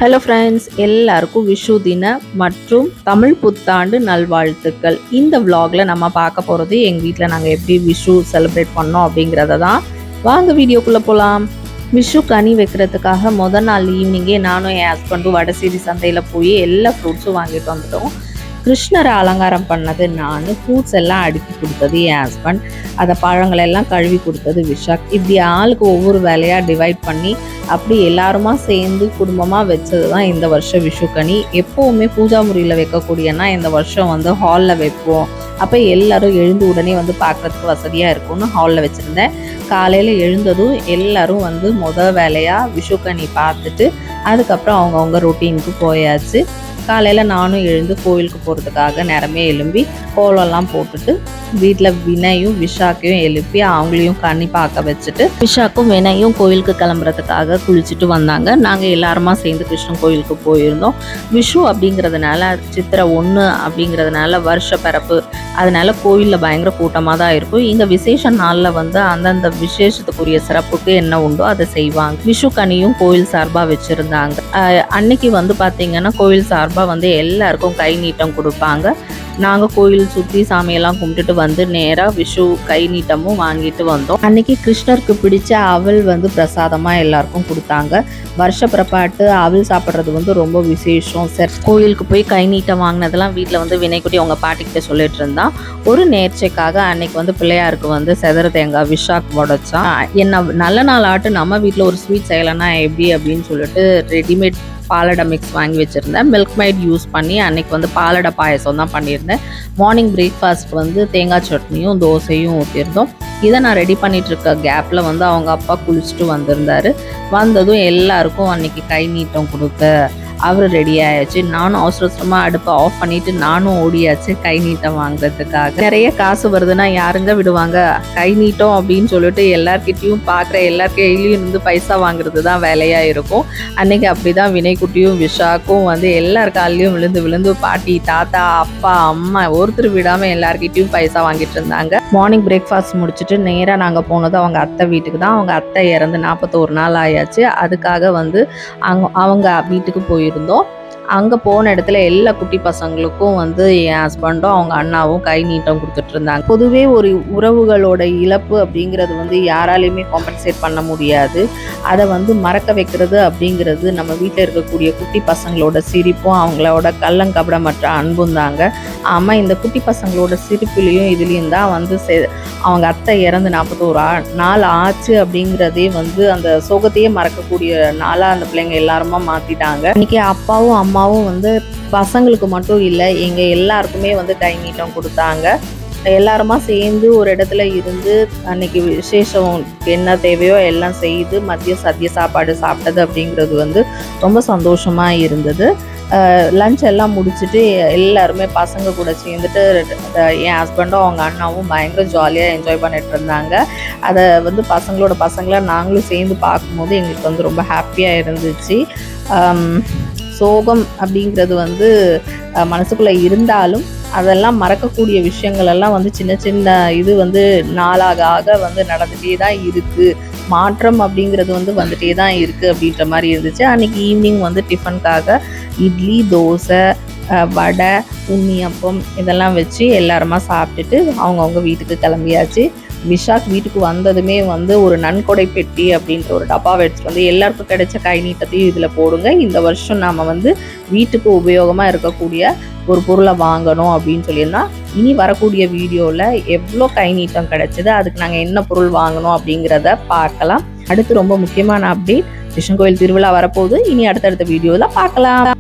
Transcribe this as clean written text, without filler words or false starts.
Hello friends, எல்லாருக்கும் விஷு தின மற்றும் தமிழ் புத்தாண்டு நல்வாழ்த்துக்கள். இந்த vlogல நம்ம பார்க்க போகிறது எங்கள் வீட்டில் நாங்கள் எப்படி விஷு செலிப்ரேட் பண்ணோம் அப்படிங்கிறத தான். வாங்க வீடியோக்குள்ளே போகலாம். விஷு கனி வைக்கிறதுக்காக முதல் நாள் ஈவினிங்கே நானும் என் ஹஸ்பண்டும் வடசேரி சந்தையில் போய் எல்லா ஃப்ரூட்ஸும் வாங்கிட்டு வந்துட்டோம். கிருஷ்ணரை அலங்காரம் பண்ணது நான், ஃப்ரூட்ஸ் எல்லாம் அடுக்கி கொடுத்தது என் ஹஸ்பண்ட், அதை பழங்களெல்லாம் கழுவி கொடுத்தது விஷாக். இப்படி ஆளுக்கு ஒவ்வொரு வேலையாக டிவைட் பண்ணி அப்படி எல்லாருமா சேர்ந்து குடும்பமாக வச்சது தான் இந்த வருஷம் விஷு கனி. எப்போவுமே பூஜா முறியில் வைக்கக்கூடியன்னா இந்த வருஷம் வந்து ஹாலில் வைப்போம். அப்போ எல்லோரும் எழுந்து உடனே வந்து பார்க்குறதுக்கு வசதியாக இருக்கும்னு ஹாலில் வச்சுருந்தேன். காலையில் எழுந்ததும் எல்லோரும் வந்து முதல் வேலையாக விஷு கனி பார்த்துட்டு அதுக்கப்புறம் அவங்கவுங்க ரொட்டீனுக்கு போயாச்சு. காலையில் நானும் எழுந்து கோயிலுக்கு போகிறதுக்காக நேரமே எழும்பி கோலம்லாம் போட்டுட்டு வீட்டில் வினையும் விஷாக்கையும் எழுப்பி அவங்களையும் கண்ணி பார்க்க வச்சுட்டு விஷாக்கும் வினையும் கோயிலுக்கு கிளம்புறதுக்காக குளிச்சுட்டு வந்தாங்க. நாங்கள் எல்லாருமா சேர்ந்து கிருஷ்ணன் கோயிலுக்கு போயிருந்தோம். விஷு அப்படிங்கிறதுனால சித்திரை 1 அப்படிங்கிறதுனால வருஷ பிறப்பு, அதனால கோயிலில் பயங்கர கூட்டமாக தான் இருக்கும். இங்கே விசேஷ நாளில் வந்து அந்தந்த விசேஷத்துக்குரிய சிறப்புக்கு என்ன உண்டோ அதை செய்வாங்க. விஷு கனியும் கோயில் சார்பாக வச்சுருந்தாங்க. அன்னைக்கு வந்து பார்த்திங்கன்னா கோயில் சார்பாக வந்து எல்லாருக்கும் கை நீட்டம் கொடுப்பாங்க. நாங்கள் கோயில் சுற்றி சாமியெல்லாம் கும்பிட்டுட்டு வந்து நேராக விஷு கை நீட்டமும் வாங்கிட்டு வந்தோம். அன்னைக்கு கிருஷ்ணருக்கு பிடிச்ச அவல் வந்து பிரசாதமாக எல்லாருக்கும் கொடுத்தாங்க. வருஷ பிறப்பாட்டு அவல் சாப்பிட்றது வந்து ரொம்ப விசேஷம். சரி, கோயிலுக்கு போய் கை நீட்டம் வாங்கினதெல்லாம் வீட்டில் வந்து வினைக்குட்டி அவங்க பாட்டிக்கிட்ட சொல்லிட்டு இருந்தான். ஒரு நேர்ச்சைக்காக அன்னைக்கு வந்து பிள்ளையாருக்கு வந்து செதற தேங்காய் விஷாக் உடைச்சான். என்ன நல்ல நாள் ஆட்டு நம்ம வீட்டில் ஒரு ஸ்வீட் செய்யலைன்னா எப்படி அப்படின்னு சொல்லிட்டு ரெடிமேட் பாலடை மிக்ஸ் வாங்கி வச்சுருந்தேன். மில்க் மைட் யூஸ் பண்ணி அன்றைக்கி வந்து பாலடை பாயசம் தான் பண்ணியிருந்தேன். மார்னிங் பிரேக்ஃபாஸ்ட் வந்து தேங்காய் சட்னியும் தோசையும் ஊற்றிருந்தோம். இதை நான் ரெடி பண்ணிகிட்டு இருக்க கேப்பில் வந்து அவங்க அப்பா குளிச்சுட்டு வந்திருந்தார். வந்ததும் எல்லாருக்கும் அன்றைக்கி கை நீட்டம் கொடுக்க அவர் ரெடி ஆயாச்சு. நானும் அவசரமாக அடுப்பை ஆஃப் பண்ணிவிட்டு நானும் ஓடியாச்சு கை நீட்டம் வாங்குறதுக்காக. நிறைய காசு வருதுன்னா யாருங்க விடுவாங்க? கை நீட்டம் அப்படின்னு சொல்லிட்டு எல்லார்கிட்டையும் பார்க்குற எல்லார் கையிலையும் இருந்து பைசா வாங்குறது தான் வேலையாக இருக்கும். அன்றைக்கி அப்படி தான் வினைக்குட்டியும் விஷாக்கும் வந்து எல்லார் காலையும் விழுந்து விழுந்து பாட்டி, தாத்தா, அப்பா, அம்மா ஒருத்தர் விடாமல் எல்லார்கிட்டையும் பைசா வாங்கிட்டு இருந்தாங்க. மார்னிங் பிரேக்ஃபாஸ்ட் முடிச்சுட்டு நேராக நாங்கள் போனது அவங்க அத்தை வீட்டுக்கு தான். அவங்க அத்தை இறந்து 41 நாள் ஆயாச்சு. அதுக்காக வந்து அவங்க வீட்டுக்கு போயிருந்தோம். அங்கே போன இடத்துல எல்லா குட்டி பசங்களுக்கும் வந்து என் ஹஸ்பண்டும் அவங்க அண்ணாவும் கை நீட்டம் கொடுத்துட்டு இருந்தாங்க. பொதுவே ஒரு உறவுகளோட இழப்பு அப்படிங்கிறது வந்து யாராலையுமே காம்பன்சேட் பண்ண முடியாது. அதை வந்து மறக்க வைக்கிறது அப்படிங்கிறது நம்ம வீட்டில் இருக்கக்கூடிய குட்டி பசங்களோட சிரிப்பும் அவங்களோட கள்ளங்கபடமற்ற அன்பும் தாங்க. ஆமாம், இந்த குட்டி பசங்களோட சிரிப்புலேயும் இதுலேயும் தான் வந்து அவங்க அத்தை இறந்து 41 நாள் ஆச்சு அப்படிங்கிறதே வந்து அந்த சோகத்தையே மறக்கக்கூடிய நாளாக அந்த பிள்ளைங்க எல்லாருமா மாற்றிட்டாங்க. இன்றைக்கி அப்பாவும் அம்மாவும் வந்து பசங்களுக்கு மட்டும் இல்லை, எங்கள் எல்லாருக்குமே வந்து கை நீட்டம் கொடுத்தாங்க. எல்லாருமா சேர்ந்து ஒரு இடத்துல இருந்து அன்னைக்கு விசேஷம் என்ன தேவையோ எல்லாம் செய்து மதிய சத்திய சாப்பாடு சாப்பிட்டது அப்படிங்கிறது வந்து ரொம்ப சந்தோஷமாக இருந்தது. லஞ்ச் எல்லாம் முடிச்சுட்டு எல்லாருமே பசங்க கூட சேர்ந்துட்டு என் ஹஸ்பண்டும் அவங்க அண்ணாவும் பயங்கர ஜாலியாக என்ஜாய் பண்ணிட்டு இருந்தாங்க. அதை வந்து பசங்களாக நாங்களும் சேர்ந்து பார்க்கும்போது எங்களுக்கு வந்து ரொம்ப ஹாப்பியாக இருந்துச்சு. சோகம் அப்படிங்கிறது வந்து மனசுக்குள்ளே இருந்தாலும் அதெல்லாம் மறக்கக்கூடிய விஷயங்கள் எல்லாம் வந்து சின்ன சின்ன இது வந்து நாளாக ஆக வந்து நடந்துகிட்டே தான் இருக்குது. மாற்றம் அப்படிங்கிறது வந்து வந்துட்டே தான் இருக்குது அப்படின்ற மாதிரி இருந்துச்சு. அன்றைக்கி ஈவினிங் வந்து டிஃபனுக்காக இட்லி, தோசை, வடை, உண்ணியப்பம் இதெல்லாம் வச்சு எல்லாருமா சாப்பிட்டுட்டு அவங்கவுங்க வீட்டுக்கு கிளம்பியாச்சு. விஷாக் வீட்டுக்கு வந்ததுமே வந்து ஒரு நன்கொடை பெட்டி அப்படின்ற ஒரு டப்பாவை எடுத்துகிட்டு வந்து எல்லாருக்கும் கிடைச்ச கை நீட்டத்தையும் இதில் போடுங்க. இந்த வருஷம் நாம் வந்து வீட்டுக்கு உபயோகமாக இருக்கக்கூடிய ஒரு பொருளை வாங்கணும் அப்படின்னு சொல்லியிருந்தா இனி வரக்கூடிய வீடியோவில் எவ்வளோ கை நீட்டம் கிடைச்சிது, அதுக்கு நாங்கள் என்ன பொருள் வாங்கணும் அப்படிங்கிறத பார்க்கலாம். அடுத்து ரொம்ப முக்கியமான அப்டேட், கிருஷ்ணன் கோயில் திருவிழா வரப்போகுது. இனி அடுத்தடுத்த வீடியோவில் பார்க்கலாம்.